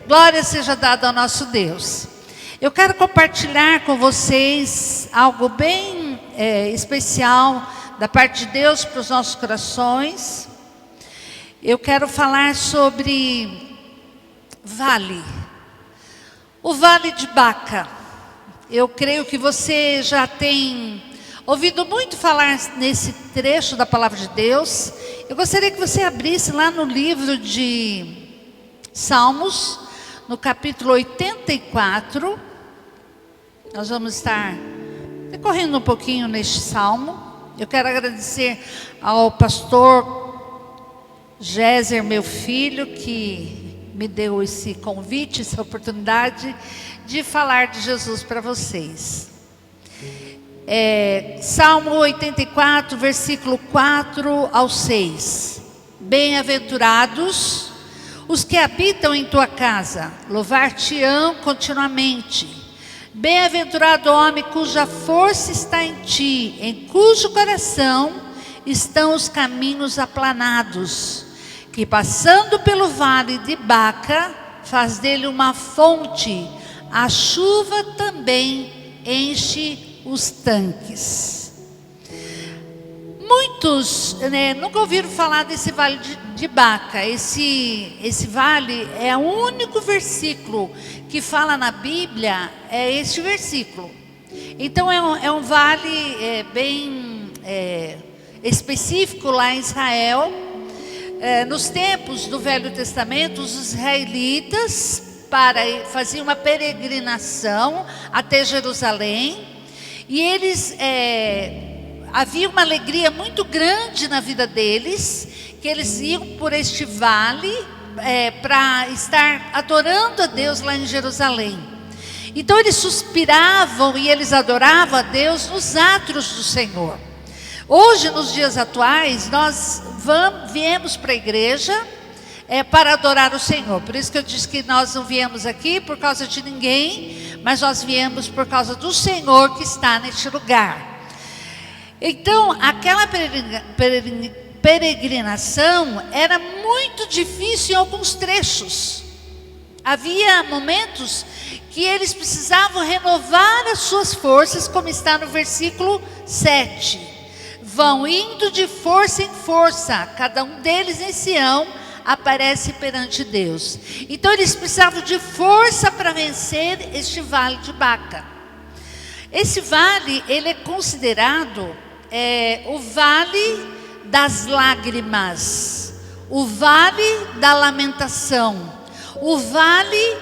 Glória seja dada ao nosso Deus. Eu quero compartilhar com vocês algo bem especial da parte de Deus para os nossos corações. Eu quero falar sobre vale. O Vale de Baca. Eu creio que você já tem ouvido muito falar nesse trecho da palavra de Deus. Eu gostaria que você abrisse lá no livro de Salmos, no capítulo 84, nós vamos estar decorrendo um pouquinho neste salmo. Eu quero agradecer ao pastor Géser, meu filho, que me deu esse convite, essa oportunidade de falar de Jesus para vocês. Salmo 84, versículo 4 ao 6. Bem-aventurados os que habitam em tua casa, louvar-te-ão continuamente. Bem-aventurado o homem cuja força está em ti, em cujo coração estão os caminhos aplanados, que passando pelo vale de Baca, faz dele uma fonte, a chuva também enche os tanques. Muitos nunca ouviram falar desse vale de Baca. Esse vale é o único versículo que fala na Bíblia, é este versículo. Então é um vale bem específico lá em Israel. Nos tempos do Velho Testamento, os israelitas faziam uma peregrinação até Jerusalém, e eles havia uma alegria muito grande na vida deles, que eles iam por este vale para estar adorando a Deus lá em Jerusalém. Então eles suspiravam e eles adoravam a Deus nos átrios do Senhor. Hoje, nos dias atuais, nós viemos para a igreja para adorar o Senhor. Por isso que eu disse que nós não viemos aqui por causa de ninguém, mas nós viemos por causa do Senhor que está neste lugar. Então, aquela peregrinação era muito difícil em alguns trechos. Havia momentos que eles precisavam renovar as suas forças, como está no versículo 7. Vão indo de força em força, cada um deles em Sião aparece perante Deus. Então eles precisavam de força para vencer este vale de Baca. Esse vale, ele é considerado o vale das lágrimas, o vale da lamentação, o vale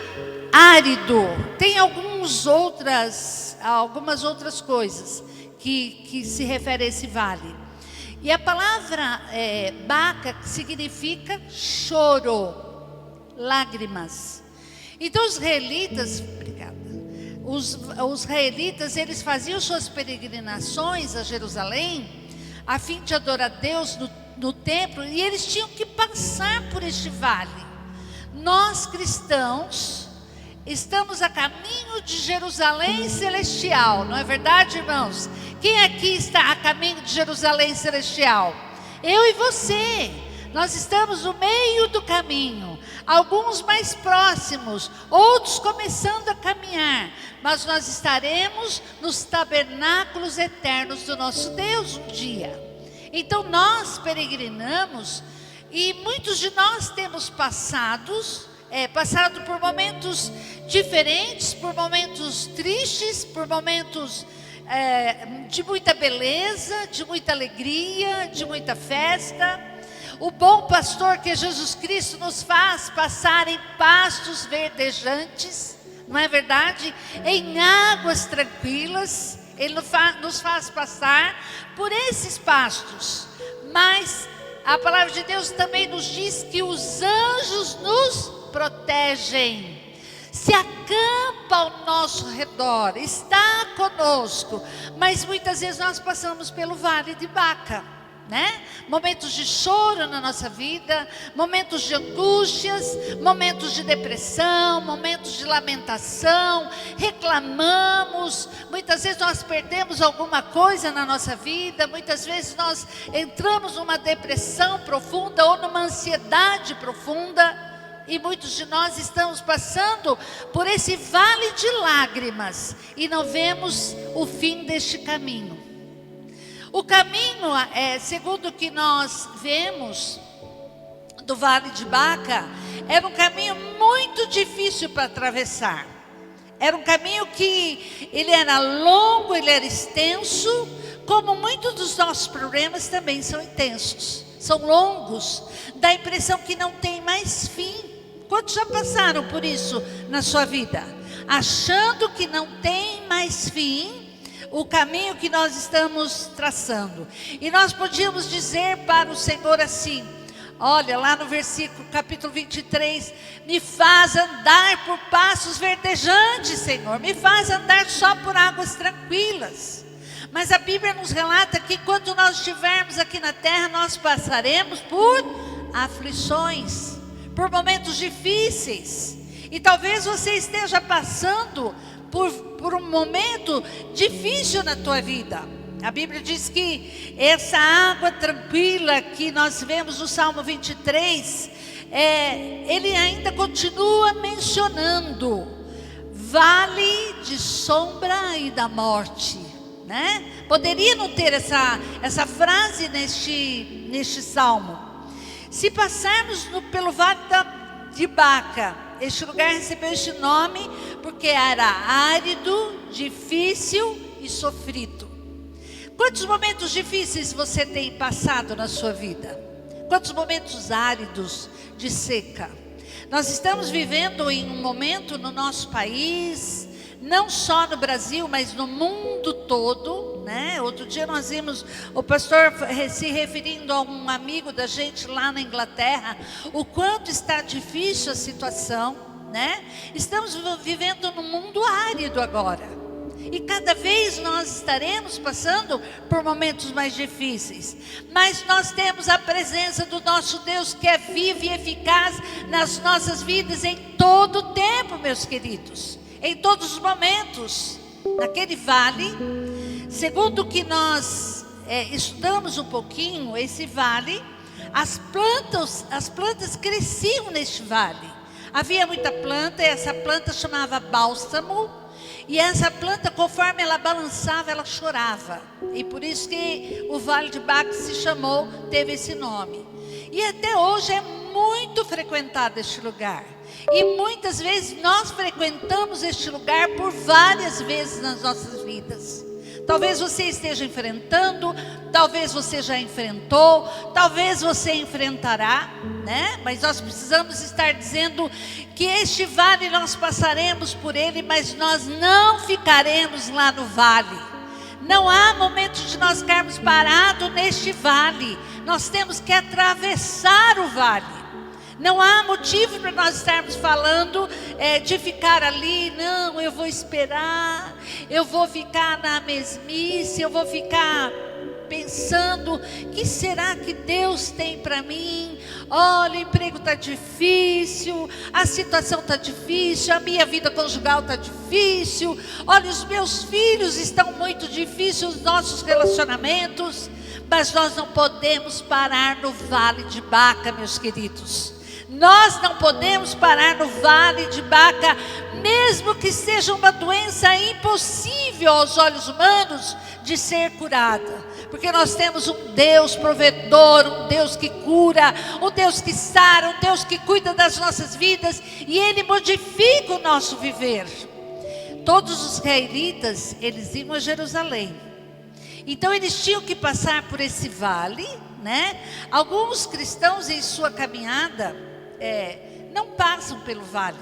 árido. Tem algumas outras coisas que se refere a esse vale. E a palavra Baca significa choro, lágrimas. Então os israelitas, os israelitas, eles faziam suas peregrinações a Jerusalém a fim de adorar a Deus no templo, e eles tinham que passar por este vale. Nós cristãos estamos a caminho de Jerusalém celestial, não é verdade, irmãos? Quem aqui está a caminho de Jerusalém celestial? Eu e você. Nós estamos no meio do caminho, alguns mais próximos, outros começando a caminhar, mas nós estaremos nos tabernáculos eternos do nosso Deus um dia. Então nós peregrinamos, e muitos de nós temos passado por momentos diferentes, por momentos tristes, por momentos de muita beleza, de muita alegria, de muita festa. O bom pastor, que é Jesus Cristo, nos faz passar em pastos verdejantes, não é verdade? Em águas tranquilas. Ele nos faz passar por esses pastos. Mas a palavra de Deus também nos diz que os anjos nos protegem, se acampa ao nosso redor, está conosco. Mas muitas vezes nós passamos pelo vale de Baca, momentos de choro na nossa vida, momentos de angústias, momentos de depressão, momentos de lamentação, reclamamos, muitas vezes nós perdemos alguma coisa na nossa vida, muitas vezes nós entramos numa depressão profunda ou numa ansiedade profunda. e muitos de nós estamos passando por esse vale de lágrimas e não vemos o fim deste caminho. O caminho, segundo o que nós vemos do Vale de Baca, era um caminho muito difícil para atravessar. Era um caminho que ele era longo, ele era extenso, como muitos dos nossos problemas também são intensos, são longos, dá a impressão que não tem mais fim. Quantos já passaram por isso na sua vida? Achando que não tem mais fim o caminho que nós estamos traçando. E nós podíamos dizer para o Senhor assim, olha lá no versículo, capítulo 23, me faz andar por passos verdejantes, Senhor, me faz andar só por águas tranquilas. Mas a Bíblia nos relata que quando nós estivermos aqui na terra, nós passaremos por aflições, por momentos difíceis. E talvez você esteja passando por um momento difícil na tua vida. A Bíblia diz que essa água tranquila que nós vemos no Salmo 23, ele ainda continua mencionando vale de sombra e da morte, né? Poderia não ter essa frase neste salmo. Se passarmos pelo vale de Baca, este lugar recebeu este nome porque era árido, difícil e sofrido. Quantos momentos difíceis você tem passado na sua vida? Quantos momentos áridos de seca? Nós estamos vivendo em um momento no nosso país, não só no Brasil, mas no mundo todo, né? Outro dia nós vimos o pastor se referindo a um amigo da gente lá na Inglaterra, o quanto está difícil a situação, né? Estamos vivendo num mundo árido agora. E cada vez nós estaremos passando por momentos mais difíceis. Mas nós temos a presença do nosso Deus que é vivo e eficaz nas nossas vidas em todo o tempo, meus queridos. Em todos os momentos. Naquele vale, segundo o que nós estudamos um pouquinho, esse vale, as plantas cresciam neste vale. Havia muita planta, e essa planta chamava bálsamo. E essa planta, conforme ela balançava, ela chorava. E por isso que o Vale de Baca se chamou, teve esse nome. E até hoje é muito frequentado este lugar. E muitas vezes nós frequentamos este lugar por várias vezes nas nossas vidas. Talvez você esteja enfrentando, talvez você já enfrentou, talvez você enfrentará, né? Mas nós precisamos estar dizendo que este vale nós passaremos por ele, mas nós não ficaremos lá no vale. Não há momento de nós ficarmos parados neste vale. Nós temos que atravessar o vale. Não há motivo para nós estarmos falando de ficar ali. Não, eu vou esperar, eu vou ficar na mesmice, eu vou ficar pensando, o que será que Deus tem para mim? Olha, o emprego está difícil, a situação está difícil, a minha vida conjugal está difícil, olha, os meus filhos estão muito difíceis, os nossos relacionamentos. Mas nós não podemos parar no Vale de Baca, meus queridos. Nós não podemos parar no Vale de Baca, mesmo que seja uma doença impossível aos olhos humanos de ser curada. Porque nós temos um Deus provedor, um Deus que cura, um Deus que sara, um Deus que cuida das nossas vidas. E Ele modifica o nosso viver. Todos os israelitas, eles iam a Jerusalém. Então eles tinham que passar por esse vale, né? Alguns cristãos em sua caminhada não passam pelo vale.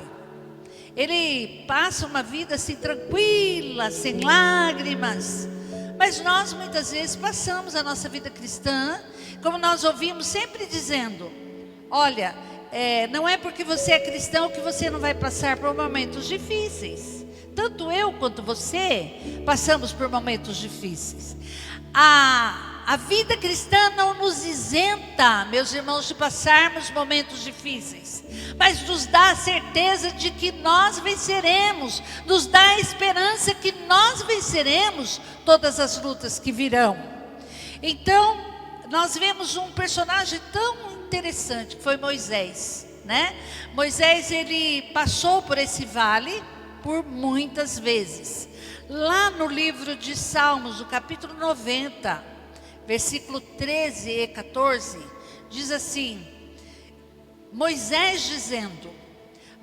Ele passa uma vida assim tranquila, sem lágrimas. Mas nós muitas vezes passamos a nossa vida cristã, como nós ouvimos sempre dizendo, olha, não é porque você é cristão que você não vai passar por momentos difíceis. Tanto eu quanto você passamos por momentos difíceis. A vida cristã não nos isenta, meus irmãos, de passarmos momentos difíceis, mas nos dá a certeza de que nós venceremos, nos dá a esperança que nós venceremos todas as lutas que virão. Então, nós vemos um personagem tão interessante, que foi Moisés. né? Moisés, ele passou por esse vale por muitas vezes. Lá no livro de Salmos, no capítulo 90, versículo 13 e 14, diz assim: Moisés dizendo: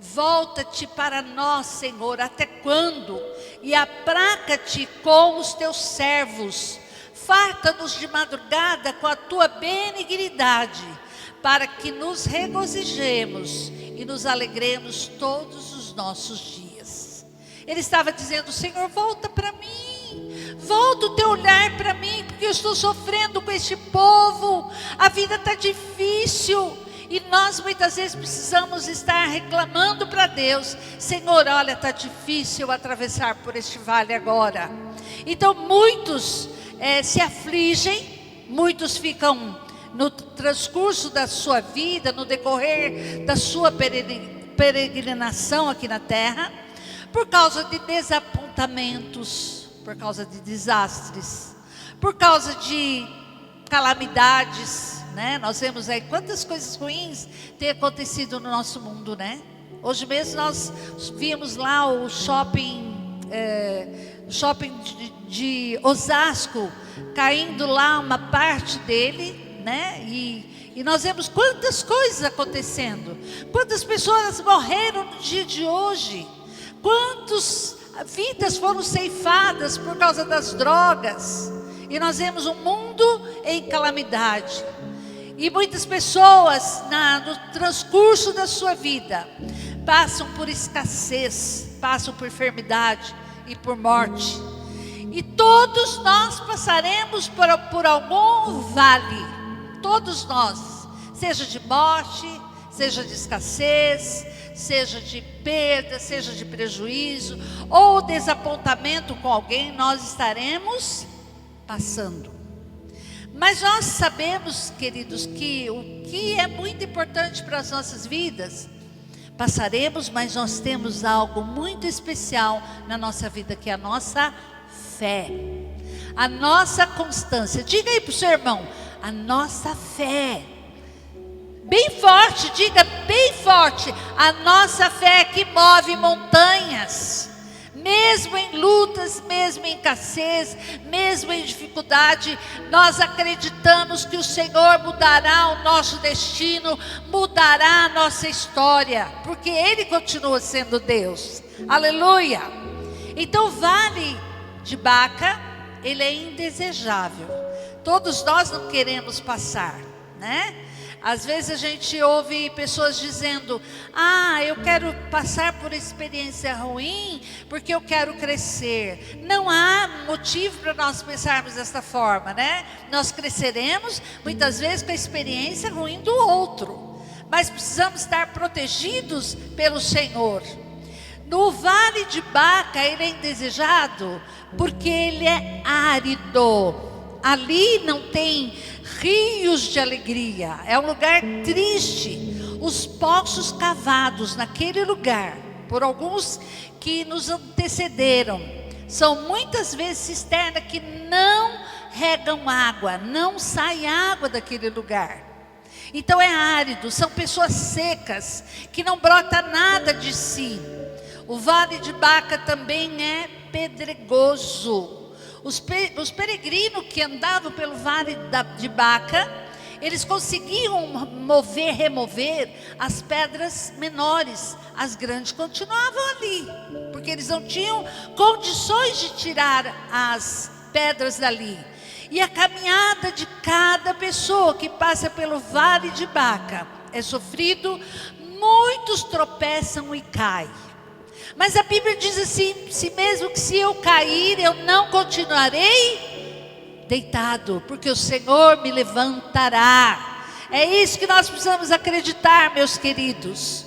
volta-te para nós, Senhor, até quando? E apraca-te com os teus servos, farta-nos de madrugada com a tua benignidade, para que nos regozijemos e nos alegremos todos os nossos dias. Ele estava dizendo: Senhor, volta para mim, volta o teu olhar para mim, porque eu estou sofrendo com este povo, a vida está difícil. E nós muitas vezes precisamos estar reclamando para Deus: Senhor, olha, está difícil atravessar por este vale agora. Então muitos se afligem, muitos ficam no transcurso da sua vida, no decorrer da sua peregrinação aqui na terra, por causa de desapontamentos, por causa de desastres, por causa de calamidades, né? Nós vemos aí quantas coisas ruins têm acontecido no nosso mundo, né? Hoje mesmo nós vimos lá o shopping de Osasco, caindo lá uma parte dele, né? E nós vemos quantas coisas acontecendo, quantas pessoas morreram no dia de hoje, quantas vidas foram ceifadas por causa das drogas. E nós vemos um mundo em calamidade. E muitas pessoas no transcurso da sua vida passam por escassez, passam por enfermidade e por morte. E todos nós passaremos por algum vale, todos nós, seja de morte, seja de escassez, seja de perda, seja de prejuízo, ou desapontamento com alguém, nós estaremos passando. Mas nós sabemos, queridos, que o que é muito importante para as nossas vidas, passaremos, mas nós temos algo muito especial na nossa vida, que é a nossa fé, a nossa constância. Diga aí para o seu irmão: a nossa fé. Bem forte, diga bem forte: a nossa fé que move montanhas. Mesmo em lutas, mesmo em escassez, mesmo em dificuldade, nós acreditamos que o Senhor mudará o nosso destino, mudará a nossa história, porque Ele continua sendo Deus. Aleluia! Então o vale de Baca, ele é indesejável. Todos nós não queremos passar, né? Às vezes a gente ouve pessoas dizendo: eu quero passar por experiência ruim porque eu quero crescer. Não há motivo para nós pensarmos desta forma, né? Nós cresceremos muitas vezes com a experiência ruim do outro, mas precisamos estar protegidos pelo Senhor. No Vale de Baca, ele é indesejado porque ele é árido. Ali não tem rios de alegria, é um lugar triste. Os poços cavados naquele lugar, por alguns que nos antecederam, são muitas vezes cisternas que não regam água, não sai água daquele lugar. Então é árido, são pessoas secas, que não brota nada de si. O Vale de Baca também é pedregoso. Os peregrinos que andavam pelo Vale de Baca, eles conseguiam remover as pedras menores, as grandes continuavam ali, porque eles não tinham condições de tirar as pedras dali. E a caminhada de cada pessoa que passa pelo Vale de Baca é sofrido, muitos tropeçam e caem. Mas a Bíblia diz assim: se mesmo que se eu cair, eu não continuarei deitado, porque o Senhor me levantará. É isso que nós precisamos acreditar, meus queridos.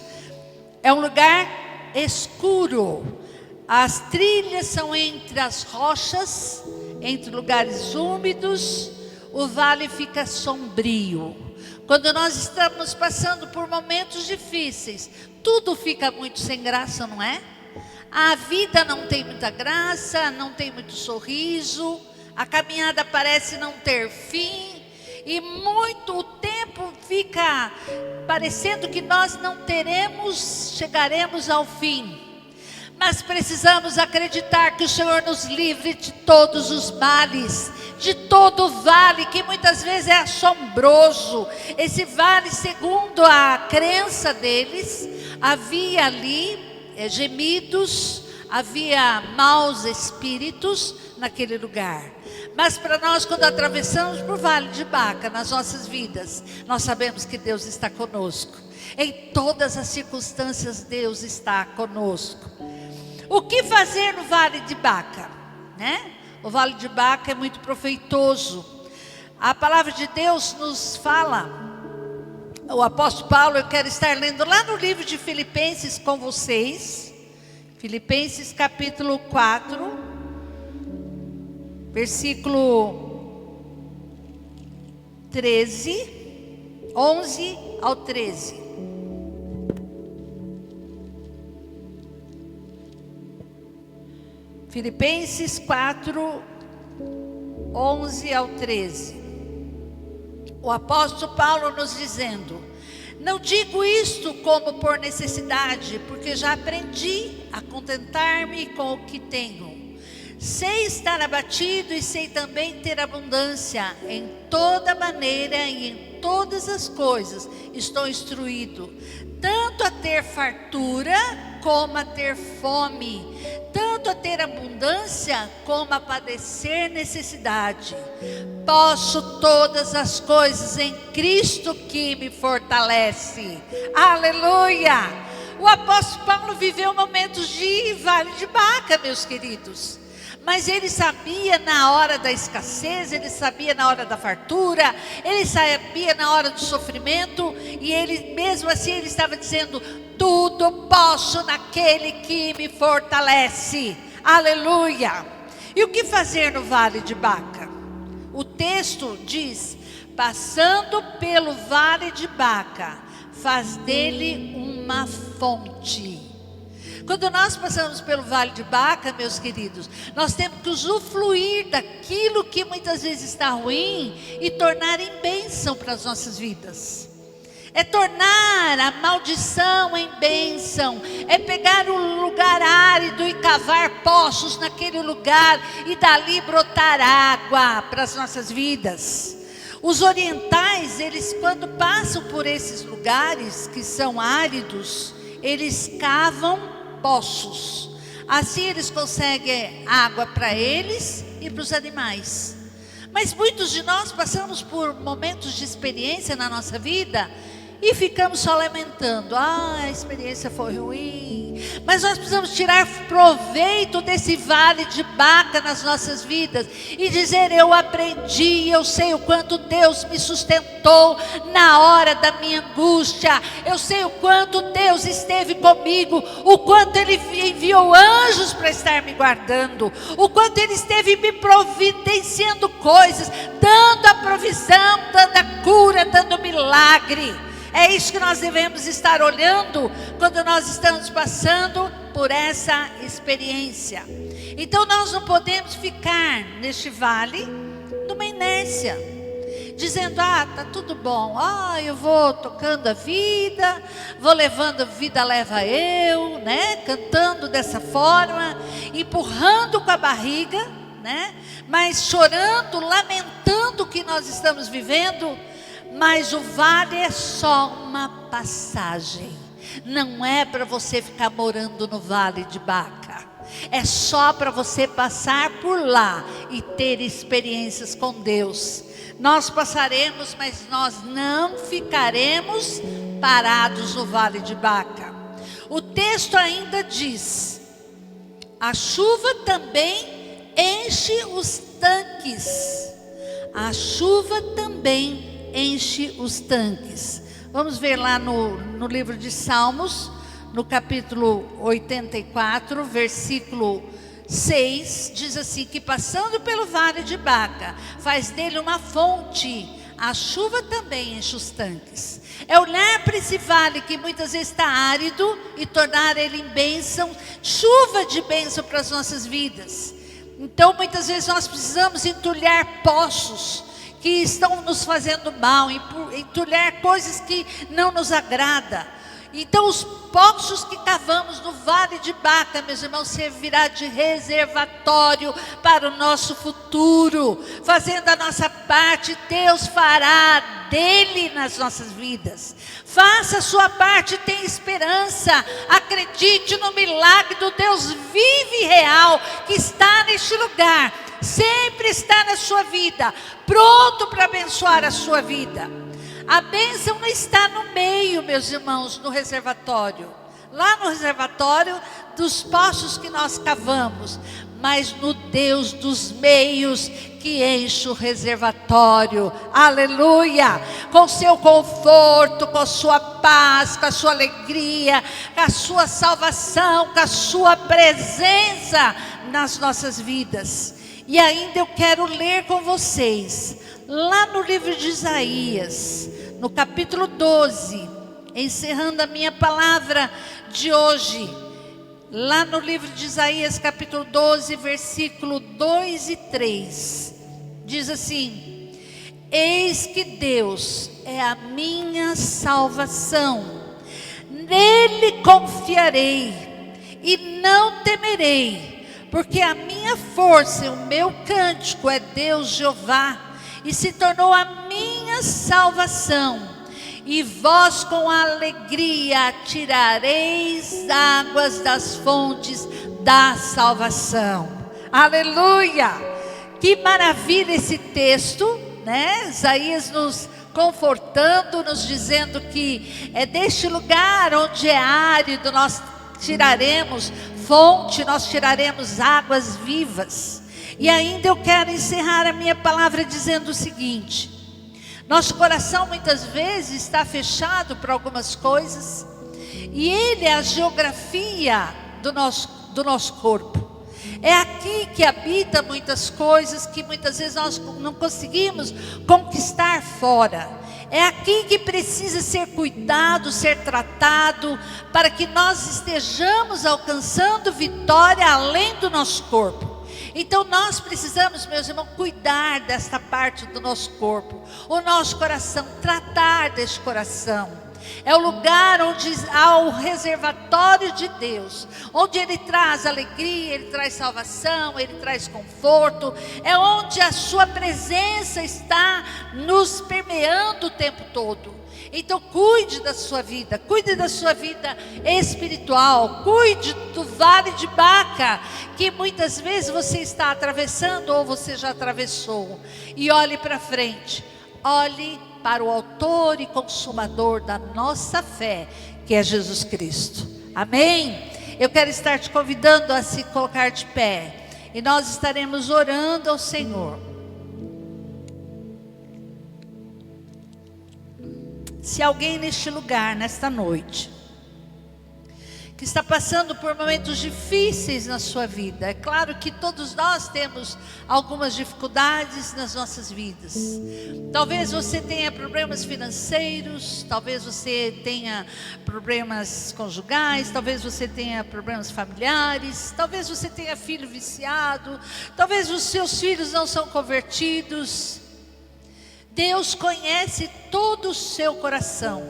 É um lugar escuro, as trilhas são entre as rochas, entre lugares úmidos, o vale fica sombrio. Quando nós estamos passando por momentos difíceis, tudo fica muito sem graça, não é? A vida não tem muita graça, não tem muito sorriso, a caminhada parece não ter fim, e o tempo tempo fica parecendo que nós não chegaremos ao fim. Mas precisamos acreditar que o Senhor nos livre de todos os males, de todo o vale, que muitas vezes é assombroso. Esse vale, segundo a crença deles, havia ali gemidos, havia maus espíritos naquele lugar. Mas para nós, quando atravessamos por Vale de Baca, nas nossas vidas, nós sabemos que Deus está conosco. Em todas as circunstâncias, Deus está conosco. O que fazer no Vale de Baca? Né? O Vale de Baca é muito proveitoso. A palavra de Deus nos fala, o apóstolo Paulo, eu quero estar lendo lá no livro de Filipenses com vocês. Filipenses capítulo 4, versículo 13, 11 ao 13. Filipenses 4, 11 ao 13. O apóstolo Paulo nos dizendo: não digo isto como por necessidade, porque já aprendi a contentar-me com o que tenho. Sei estar abatido e sei também ter abundância. Em toda maneira e em todas as coisas estou instruído, tanto a ter fartura como a ter fome, tanto a ter abundância como a padecer necessidade. Posso todas as coisas em Cristo que me fortalece. Aleluia! O apóstolo Paulo viveu momentos de Vale de Baca, meus queridos. Mas ele sabia na hora da escassez, ele sabia na hora da fartura, ele sabia na hora do sofrimento, e ele mesmo assim ele estava dizendo: tudo posso naquele que me fortalece. Aleluia! E o que fazer no Vale de Baca? O texto diz: passando pelo Vale de Baca, faz dele uma fonte. Quando nós passamos pelo Vale de Baca, meus queridos, nós temos que usufruir daquilo que muitas vezes está ruim e tornar em bênção para as nossas vidas. É tornar a maldição em bênção, é pegar um lugar árido e cavar poços naquele lugar e dali brotar água para as nossas vidas. Os orientais, eles quando passam por esses lugares que são áridos, eles cavam poços. Assim eles conseguem água para eles e para os animais. Mas muitos de nós passamos por momentos de experiência na nossa vida e ficamos só lamentando: a experiência foi ruim. Mas nós precisamos tirar proveito desse Vale de Baca nas nossas vidas e dizer: eu aprendi, eu sei o quanto Deus me sustentou na hora da minha angústia, eu sei o quanto Deus esteve comigo, o quanto Ele enviou anjos para estar me guardando, o quanto Ele esteve me providenciando coisas, dando a provisão, dando a cura, dando milagre. É isso que nós devemos estar olhando quando nós estamos passando por essa experiência. Então nós não podemos ficar neste vale numa inércia, dizendo: tá tudo bom, eu vou tocando a vida, vou levando a vida leva eu, né? Cantando dessa forma, empurrando com a barriga, né? Mas chorando, lamentando o que nós estamos vivendo. Mas o vale é só uma passagem. Não é para você ficar morando no Vale de Baca. É só para você passar por lá e ter experiências com Deus. Nós passaremos, mas nós não ficaremos parados no Vale de Baca. O texto ainda diz: a chuva também enche os tanques. A chuva também enche os tanques. Vamos ver lá no livro de Salmos, no capítulo 84, versículo 6, diz assim: que passando pelo Vale de Baca, faz dele uma fonte, a chuva também enche os tanques. É olhar para esse vale que muitas vezes está árido e tornar ele em bênção, chuva de bênção para as nossas vidas. Então muitas vezes nós precisamos entulhar poços que estão nos fazendo mal, entulhar coisas que não nos agrada. Então os poços que cavamos no vale de Baca, meus irmãos, servirá de reservatório para o nosso futuro. Fazendo a nossa parte, Deus fará dele nas nossas vidas. Faça a sua parte, tenha esperança. Acredite no milagre do Deus vivo e real que está neste lugar. Sempre está na sua vida, pronto para abençoar a sua vida. A bênção não está no meio, meus irmãos, no reservatório. Lá no reservatório dos poços que nós cavamos, mas no Deus dos meios que enche o reservatório. Aleluia! Com seu conforto, com a sua paz, com a sua alegria, com a sua salvação, com a sua presença nas nossas vidas. E ainda eu quero ler com vocês, lá no livro de Isaías, no capítulo 12, encerrando a minha palavra de hoje, lá no livro de Isaías, capítulo 12, versículo 2 e 3, diz assim: eis que Deus é a minha salvação, nele confiarei e não temerei, porque a minha força e o meu cântico é Deus Jeová, e se tornou a minha salvação. E vós com alegria tirareis águas das fontes da salvação. Aleluia! Que maravilha esse texto, né? Isaías nos confortando, nos dizendo que é deste lugar onde é árido nós tiraremos fonte, nós tiraremos águas vivas. E ainda eu quero encerrar a minha palavra dizendo o seguinte: nosso coração muitas vezes está fechado para algumas coisas, e ele é a geografia do nosso corpo. É aqui que habita muitas coisas que muitas vezes nós não conseguimos conquistar fora. É aqui que precisa ser cuidado, ser tratado, para que nós estejamos alcançando vitória além do nosso corpo. Então nós precisamos, meus irmãos, cuidar desta parte do nosso corpo, o nosso coração, tratar deste coração. É o lugar onde há o reservatório de Deus, onde Ele traz alegria, Ele traz salvação, Ele traz conforto. É onde a sua presença está nos permeando o tempo todo. Então cuide da sua vida, cuide da sua vida espiritual, cuide do vale de Baca, que muitas vezes você está atravessando ou você já atravessou. E olhe para frente, olhe para o autor e consumador da nossa fé, que é Jesus Cristo. Amém? Eu quero estar te convidando a se colocar de pé, e nós estaremos orando ao Senhor. Se alguém neste lugar, nesta noite, que está passando por momentos difíceis na sua vida, é claro que todos nós temos algumas dificuldades nas nossas vidas. Talvez você tenha problemas financeiros, talvez você tenha problemas conjugais, talvez você tenha problemas familiares, talvez você tenha filho viciado, talvez os seus filhos não são convertidos. Deus conhece todo o seu coração,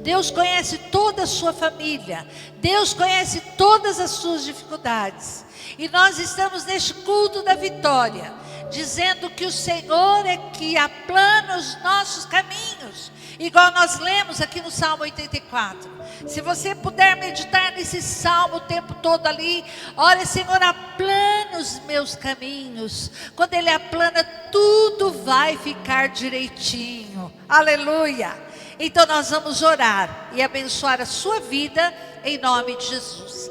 Deus conhece toda a sua família, Deus conhece todas as suas dificuldades. E nós estamos neste culto da vitória, dizendo que o Senhor é que aplana os nossos caminhos, igual nós lemos aqui no Salmo 84. Se você puder meditar nesse salmo o tempo todo ali, olha, Senhor, aplana os meus caminhos. Quando Ele aplana, tudo vai ficar direitinho. Aleluia! Então nós vamos orar e abençoar a sua vida em nome de Jesus.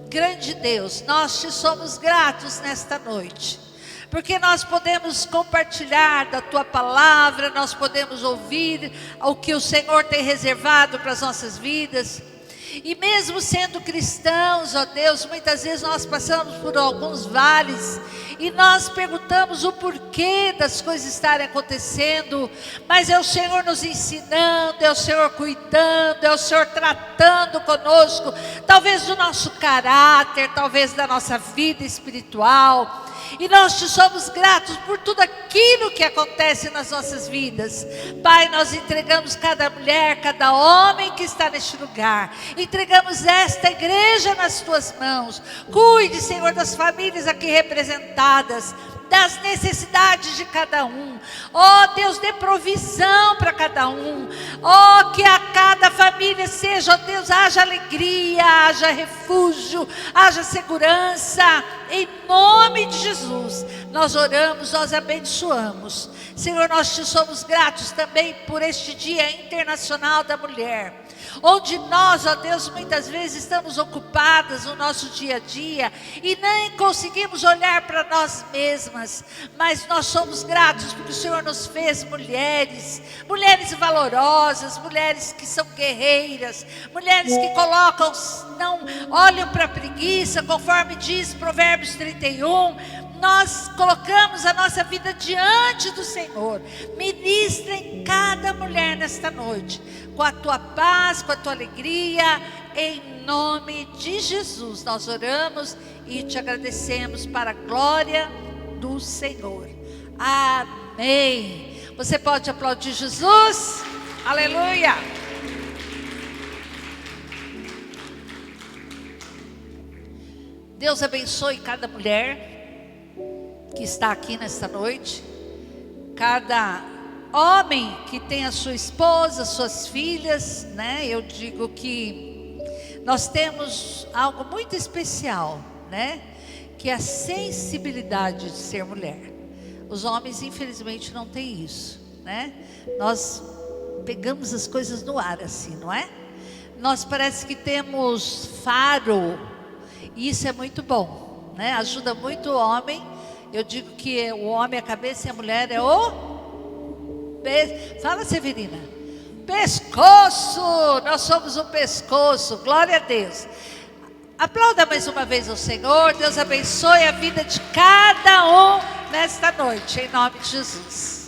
Grande Deus, nós te somos gratos nesta noite, porque nós podemos compartilhar da Tua palavra, nós podemos ouvir o que o Senhor tem reservado para as nossas vidas. E mesmo sendo cristãos, ó Deus, muitas vezes nós passamos por alguns vales e nós perguntamos o porquê das coisas estarem acontecendo, mas é o Senhor nos ensinando, é o Senhor cuidando, é o Senhor tratando conosco, talvez do nosso caráter, talvez da nossa vida espiritual. E nós te somos gratos por tudo aquilo que acontece nas nossas vidas. Pai, nós entregamos cada mulher, cada homem que está neste lugar. Entregamos esta igreja nas tuas mãos. Cuide, Senhor, das famílias aqui representadas, das necessidades de cada um. Ó Deus, dê provisão para cada um. Ó, que a cada família seja, ó Deus, haja alegria, haja refúgio, haja segurança. Em nome de Jesus, nós oramos, nós abençoamos. Senhor, nós te somos gratos também por este Dia Internacional da Mulher, onde nós, ó Deus, muitas vezes estamos ocupadas no nosso dia a dia e nem conseguimos olhar para nós mesmas, mas nós somos gratos porque o Senhor nos fez mulheres valorosas, mulheres que são guerreiras, mulheres que não olham para a preguiça, conforme diz Provérbios 31. Nós colocamos a nossa vida diante do Senhor. Ministra em cada mulher nesta noite, com a tua paz, com a tua alegria, em nome de Jesus. Nós oramos e te agradecemos para a glória do Senhor. Amém. Você pode aplaudir Jesus? Aleluia. Deus abençoe cada mulher que está aqui nesta noite, cada homem que tem a sua esposa, suas filhas, né? Eu digo que nós temos algo muito especial, né? Que é a sensibilidade de ser mulher. Os homens, infelizmente, não têm isso, né? Nós pegamos as coisas no ar assim, não é? Nós parece que temos faro, e isso é muito bom, né? Ajuda muito o homem. Eu digo que o homem é a cabeça e a mulher é o fala, Severina. Pescoço. Nós somos o pescoço. Glória a Deus. Aplauda mais uma vez ao Senhor. Deus abençoe a vida de cada um nesta noite, em nome de Jesus.